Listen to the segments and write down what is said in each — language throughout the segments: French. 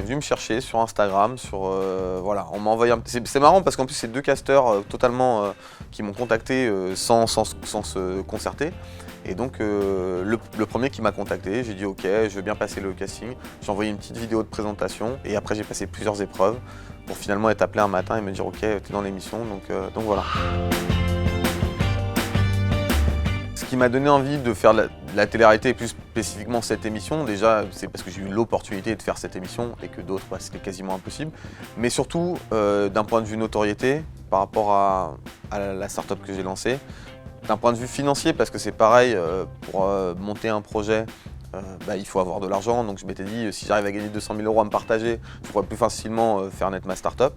venu me chercher sur Instagram, voilà, on m'a envoyé c'est marrant parce qu'en plus c'est 2 casteurs totalement qui m'ont contacté sans se concerter. Et donc le premier qui m'a contacté, j'ai dit ok, je veux bien passer le casting. J'ai envoyé une petite vidéo de présentation et après j'ai passé plusieurs épreuves pour finalement être appelé un matin et me dire ok, t'es dans l'émission, donc voilà. Ce qui m'a donné envie de faire de la télé-réalité et plus spécifiquement cette émission, déjà c'est parce que j'ai eu l'opportunité de faire cette émission et que d'autres c'était quasiment impossible, mais surtout d'un point de vue notoriété par rapport à la start-up que j'ai lancée, d'un point de vue financier parce que c'est pareil, pour monter un projet, il faut avoir de l'argent, donc je m'étais dit si j'arrive à gagner 200 000 € à me partager, je pourrais plus facilement faire naître ma start-up.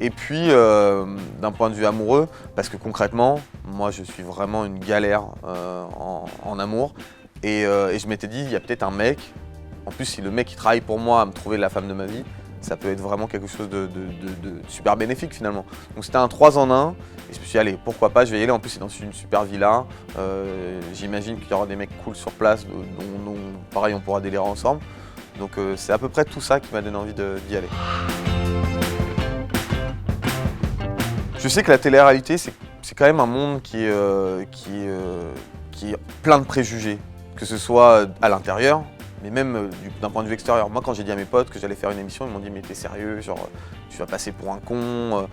Et puis d'un point de vue amoureux, parce que concrètement, moi je suis vraiment une galère en amour, et je m'étais dit il y a peut-être un mec, en plus si le mec il travaille pour moi à me trouver la femme de ma vie, ça peut être vraiment quelque chose de super bénéfique finalement. Donc c'était un 3 en 1, et je me suis dit allez, pourquoi pas, je vais y aller, en plus c'est dans une super villa, j'imagine qu'il y aura des mecs cool sur place, dont pareil on pourra délirer ensemble. Donc c'est à peu près tout ça qui m'a donné envie d'y aller. Je sais que la télé-réalité c'est quand même un monde qui est plein de préjugés, que ce soit à l'intérieur, mais même d'un point de vue extérieur. Moi, quand j'ai dit à mes potes que j'allais faire une émission, ils m'ont dit « mais t'es sérieux, genre tu vas passer pour un con,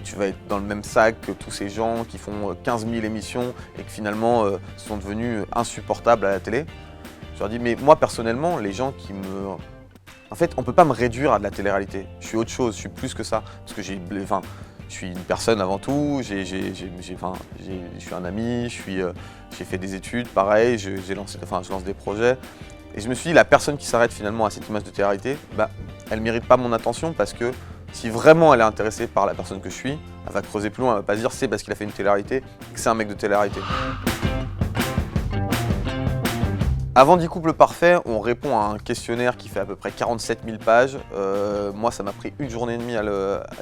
tu vas être dans le même sac que tous ces gens qui font 15 000 émissions et qui finalement sont devenus insupportables à la télé ». Je leur dis « mais moi, personnellement, les gens qui me... En fait, on peut pas me réduire à de la télé-réalité. Je suis autre chose, je suis plus que ça. Parce que je suis une personne avant tout, je suis un ami, j'ai fait des études, pareil, je lance des projets. Et je me suis dit, la personne qui s'arrête finalement à cette image de télé-réalité, elle ne mérite pas mon attention parce que si vraiment elle est intéressée par la personne que je suis, elle va creuser plus loin, elle ne va pas se dire c'est parce qu'il a fait une télé-réalité que c'est un mec de télé-réalité. Avant 10 couples parfaits, on répond à un questionnaire qui fait à peu près 47 000 pages. Moi, ça m'a pris 1 journée et demie à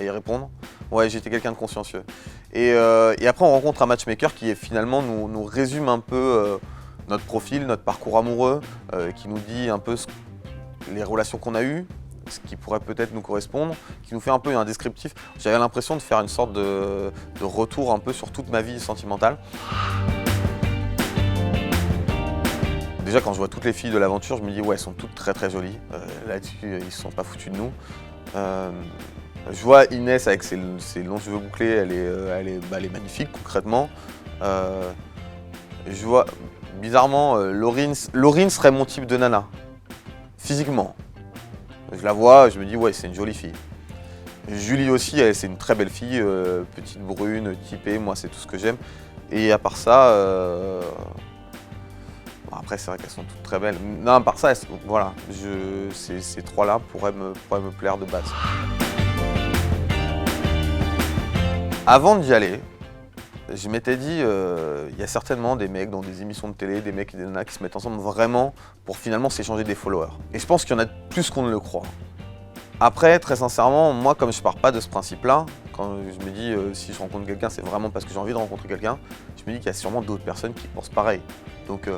y répondre. Ouais, j'étais quelqu'un de consciencieux. Et après, on rencontre un matchmaker qui finalement nous résume un peu notre profil, notre parcours amoureux, qui nous dit un peu les relations qu'on a eues, ce qui pourrait peut-être nous correspondre, qui nous fait un peu un descriptif. J'avais l'impression de faire une sorte de retour un peu sur toute ma vie sentimentale. Déjà, quand je vois toutes les filles de l'aventure, je me dis ouais, elles sont toutes très très jolies. Là-dessus, ils ne se sont pas foutus de nous. Je vois Inès avec ses longs cheveux bouclés, elle est magnifique concrètement. Je vois bizarrement Laurine serait mon type de nana, physiquement. Je la vois, je me dis ouais, c'est une jolie fille. Julie aussi, c'est une très belle fille, petite brune, typée, moi c'est tout ce que j'aime. Et à part ça, après c'est vrai qu'elles sont toutes très belles. Non, à part ça, voilà, ces trois-là pourraient me plaire de base. Avant d'y aller, je m'étais dit, il y a certainement des mecs dans des émissions de télé, des mecs et des nanas qui se mettent ensemble vraiment pour finalement s'échanger des followers. Et je pense qu'il y en a plus qu'on ne le croit. Après, très sincèrement, moi comme je pars pas de ce principe-là, quand je me dis si je rencontre quelqu'un, c'est vraiment parce que j'ai envie de rencontrer quelqu'un, je me dis qu'il y a sûrement d'autres personnes qui pensent pareil. Donc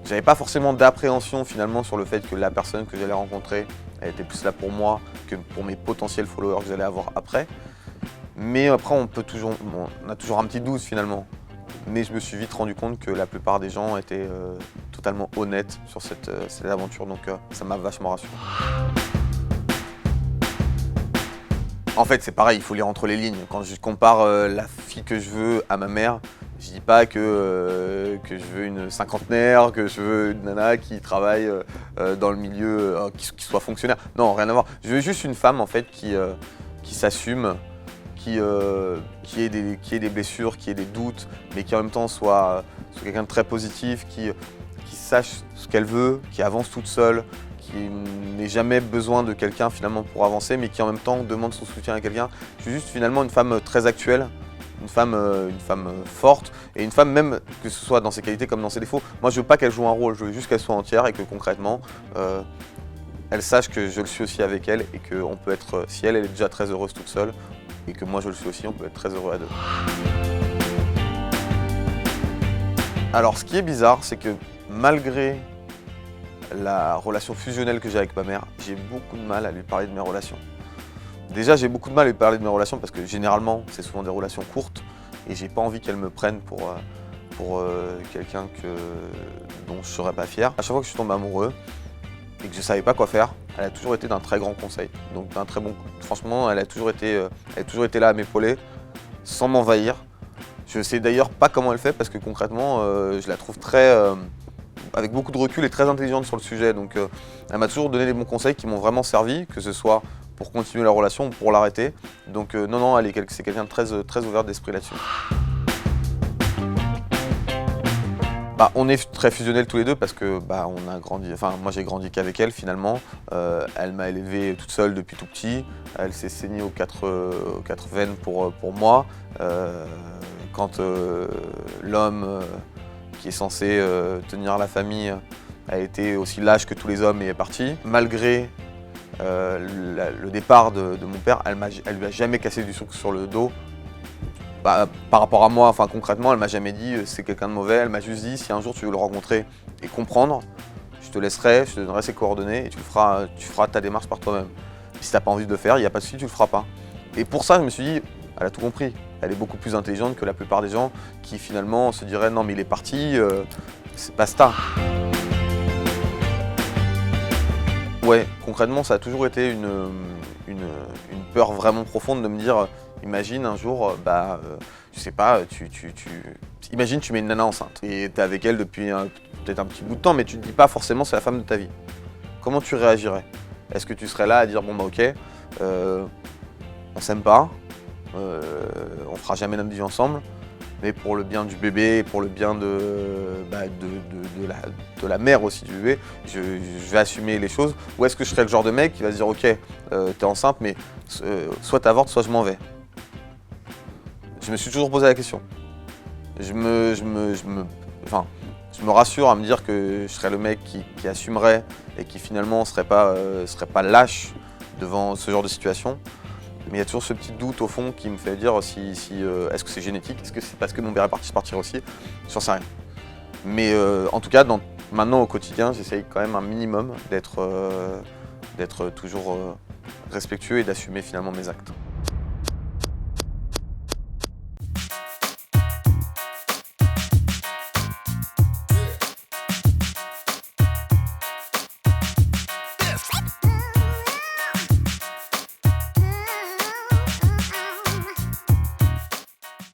j'avais pas forcément d'appréhension finalement sur le fait que la personne que j'allais rencontrer, elle était plus là pour moi que pour mes potentiels followers que j'allais avoir après. Mais après, on a toujours un petit doute finalement. Mais je me suis vite rendu compte que la plupart des gens étaient totalement honnêtes sur cette aventure, donc ça m'a vachement rassuré. En fait, c'est pareil, il faut lire entre les lignes. Quand je compare la fille que je veux à ma mère, je dis pas que je veux une cinquantenaire, que je veux une nana qui travaille dans le milieu, qui soit fonctionnaire. Non, rien à voir. Je veux juste une femme en fait qui s'assume, qui ait des blessures, qui ait des doutes, mais qui en même temps soit quelqu'un de très positif, qui sache ce qu'elle veut, qui avance toute seule, qui n'ait jamais besoin de quelqu'un finalement pour avancer, mais qui en même temps demande son soutien à quelqu'un. Je suis juste finalement une femme très actuelle, une femme forte, et une femme même que ce soit dans ses qualités comme dans ses défauts. Moi je veux pas qu'elle joue un rôle, je veux juste qu'elle soit entière et que concrètement, elle sache que je le suis aussi avec elle et qu'on peut être, si elle est déjà très heureuse toute seule, et que moi je le suis aussi, on peut être très heureux à deux. Alors ce qui est bizarre, c'est que malgré la relation fusionnelle que j'ai avec ma mère, j'ai beaucoup de mal à lui parler de mes relations. Déjà, j'ai beaucoup de mal à lui parler de mes relations parce que généralement, c'est souvent des relations courtes et j'ai pas envie qu'elle me prenne pour quelqu'un dont je serais pas fier. À chaque fois que je suis tombé amoureux et que je savais pas quoi faire, elle a toujours été d'un très grand conseil. Donc d'un très bon, franchement, elle a toujours été là à m'épauler, sans m'envahir. Je sais d'ailleurs pas comment elle fait parce que concrètement, je la trouve avec beaucoup de recul et très intelligente sur le sujet. Donc elle m'a toujours donné des bons conseils qui m'ont vraiment servi, que ce soit pour continuer la relation ou pour l'arrêter. Donc non, c'est quelqu'un de très ouvert d'esprit là-dessus. On est très fusionnels tous les deux parce que on a grandi, moi j'ai grandi qu'avec elle finalement. Elle m'a élevé toute seule depuis tout petit. Elle s'est saignée aux quatre veines pour moi. Quand l'homme qui est censé tenir la famille a été aussi lâche que tous les hommes et est parti. Malgré le départ de mon père, elle lui a jamais cassé du sucre sur le dos. Par rapport à moi, concrètement, elle m'a jamais dit c'est quelqu'un de mauvais. Elle m'a juste dit si un jour tu veux le rencontrer et comprendre, je te donnerai ses coordonnées et tu feras ta démarche par toi-même. Si t'as pas envie de le faire, il n'y a pas de souci, tu le feras pas. Et pour ça, je me suis dit, elle a tout compris. Elle est beaucoup plus intelligente que la plupart des gens qui finalement se diraient non mais il est parti, c'est basta. Ouais, concrètement, ça a toujours été une peur vraiment profonde de me dire, imagine un jour, je sais pas, imagine tu mets une nana enceinte et t'es avec elle depuis peut-être un petit bout de temps, mais tu te dis pas forcément c'est la femme de ta vie. Comment tu réagirais? Est-ce que tu serais là à dire bon ok, on s'aime pas, on fera jamais notre vie ensemble, mais pour le bien du bébé, pour le bien de la mère aussi du bébé, je vais assumer les choses. Ou est-ce que je serais le genre de mec qui va se dire ok, t'es enceinte, mais soit t'avortes, soit je m'en vais. Je me suis toujours posé la question. Je me rassure à me dire que je serais le mec qui assumerait et qui finalement serait pas lâche devant ce genre de situation. Mais il y a toujours ce petit doute au fond qui me fait dire est-ce que c'est génétique, est-ce que c'est parce que mon père est parti, je partirai aussi, j'en sais rien. Mais en tout cas, maintenant au quotidien, j'essaye quand même un minimum d'être toujours respectueux et d'assumer finalement mes actes.